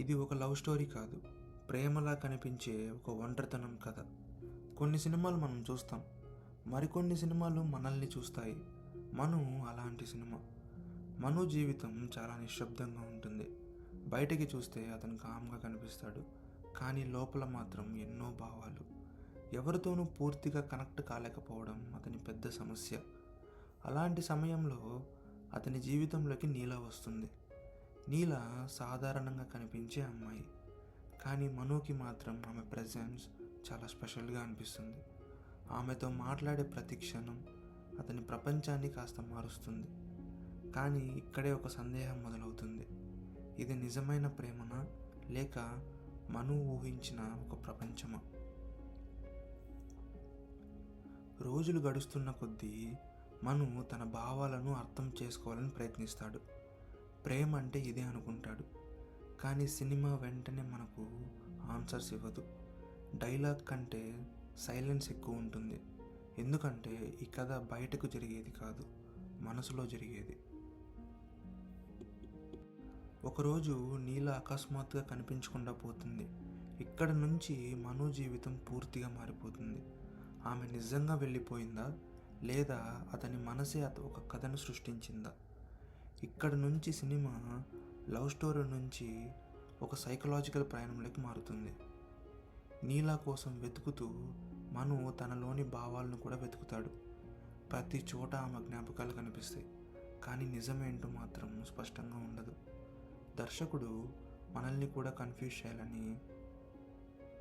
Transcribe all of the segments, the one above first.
ఇది ఒక love story కాదు, ప్రేమలా కనిపించే ఒక ఒంటరితనం కథ. కొన్ని సినిమాలు మనం చూస్తాం, మరికొన్ని సినిమాలు మనల్ని చూస్తాయి. మను అలాంటి సినిమా. మను జీవితం చాలా నిశ్శబ్దంగా ఉంటుంది. బయటికి చూస్తే అతను కామ్గా కనిపిస్తాడు, కానీ లోపల మాత్రం ఎన్నో భావాలు. ఎవరితోనూ పూర్తిగా కనెక్ట్ కాలేకపోవడం అతని పెద్ద సమస్య. అలాంటి సమయంలో అతని జీవితంలోకి నీల వస్తుంది. నీల సాధారణంగా కనిపించే అమ్మాయి, కానీ మనుకి మాత్రం ఆమె ప్రెజెన్స్ చాలా స్పెషల్గా అనిపిస్తుంది. ఆమెతో మాట్లాడే ప్రతి క్షణం అతని ప్రపంచాన్ని కాస్త మారుస్తుంది. కానీ ఇక్కడే ఒక సందేహం మొదలవుతుంది. ఇది నిజమైన ప్రేమనా, లేక మను ఊహించిన ఒక ప్రపంచమా? రోజులు గడుస్తున్న కొద్దీ మను తన భావాలను అర్థం చేసుకోవాలని ప్రయత్నిస్తాడు. ప్రేమ అంటే ఇదే అనుకుంటాడు. కానీ సినిమా వెంటనే మనకు ఆన్సర్స్ ఇవ్వదు. డైలాగ్ కంటే సైలెన్స్ ఎక్కువ ఉంటుంది. ఎందుకంటే ఈ కథ బయటకు జరిగేది కాదు, మనసులో జరిగేది. ఒకరోజు నీల అకస్మాత్తుగా కనిపించకుండా పోతుంది. ఇక్కడ నుంచి మను జీవితం పూర్తిగా మారిపోతుంది. ఆమె నిజంగా వెళ్ళిపోయిందా, లేదా అతని మనసే ఒక కథను సృష్టించిందా? ఇక్కడ నుంచి సినిమా లవ్ స్టోరీ నుంచి ఒక సైకలాజికల్ ప్రయాణంలోకి మారుతుంది. నీలా కోసం వెతుకుతూ మను తనలోని భావాలను కూడా వెతుకుతాడు. ప్రతి చోట ఆమె జ్ఞాపకాలు కనిపిస్తాయి, కానీ నిజమేంటో మాత్రం స్పష్టంగా ఉండదు. దర్శకుడు మనల్ని కూడా కన్ఫ్యూజ్ చేయాలని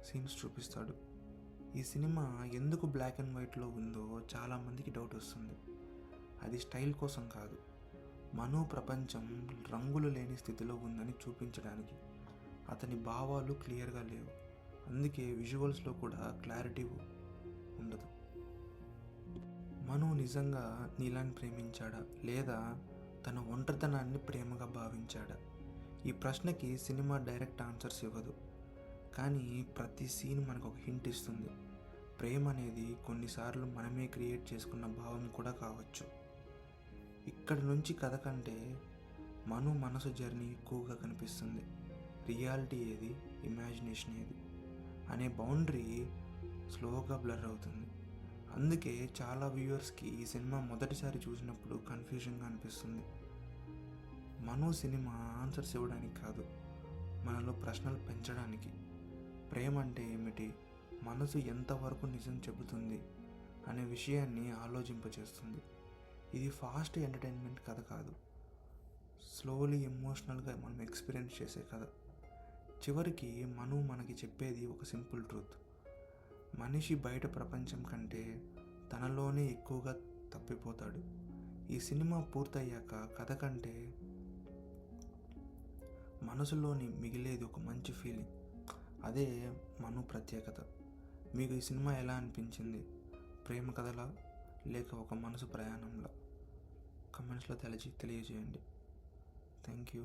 సీన్స్ చూపిస్తాడు. ఈ సినిమా ఎందుకు బ్లాక్ అండ్ వైట్లో ఉందో చాలామందికి డౌట్ వస్తుంది. అది స్టైల్ కోసం కాదు, మను ప్రపంచం రంగులు లేని స్థితిలో ఉందని చూపించడానికి. అతని భావాలు క్లియర్గా లేవు, అందుకే విజువల్స్లో కూడా క్లారిటీ ఉండదు. మను నిజంగా నీలాని ప్రేమించాడా, లేదా తన ఒంటరితనాన్ని ప్రేమగా భావించాడా? ఈ ప్రశ్నకి సినిమా డైరెక్ట్ ఆన్సర్స్ ఇవ్వదు, కానీ ప్రతి సీన్ మనకు ఒక హింట్ ఇస్తుంది. ప్రేమ అనేది కొన్నిసార్లు మనమే క్రియేట్ చేసుకున్న భావం కూడా కావచ్చు. ఇక్కడి నుంచి కథ కంటే మను మనసు జర్నీ ఎక్కువగా కనిపిస్తుంది. రియాలిటీ ఏది, ఇమాజినేషన్ ఏది అనే బౌండరీ స్లోగా బ్లర్ అవుతుంది. అందుకే చాలా వ్యూవర్స్కి ఈ సినిమా మొదటిసారి చూసినప్పుడు కన్ఫ్యూజన్గా అనిపిస్తుంది. మను సినిమా ఆన్సర్స్ ఇవ్వడానికి కాదు, మనలో ప్రశ్నలు పెంచడానికి. ప్రేమ అంటే ఏమిటి, మనసు ఎంతవరకు నిజం చెబుతుంది అనే విషయాన్ని ఆలోచింపచేస్తుంది. ఇది ఫాస్ట్ ఎంటర్టైన్మెంట్ కథ కాదు, స్లోలీ ఎమోషనల్గా మనం ఎక్స్పీరియన్స్ చేసే కథ. చివరికి మను మనకి చెప్పేది ఒక సింపుల్ ట్రూత్: మనిషి బయట ప్రపంచం కంటే తనలోనే ఎక్కువగా తప్పిపోతాడు. ఈ సినిమా పూర్తయ్యాక కథ కంటే మనసులోని మిగిలేది ఒక మంచి ఫీలింగ్. అదే మను ప్రత్యేకత. మీకు ఈ సినిమా ఎలా అనిపించింది? ప్రేమ కథలా, లేక ఒక మనసు ప్రయాణంలా? కమెంట్స్లో తెలియజేయండి. Thank you.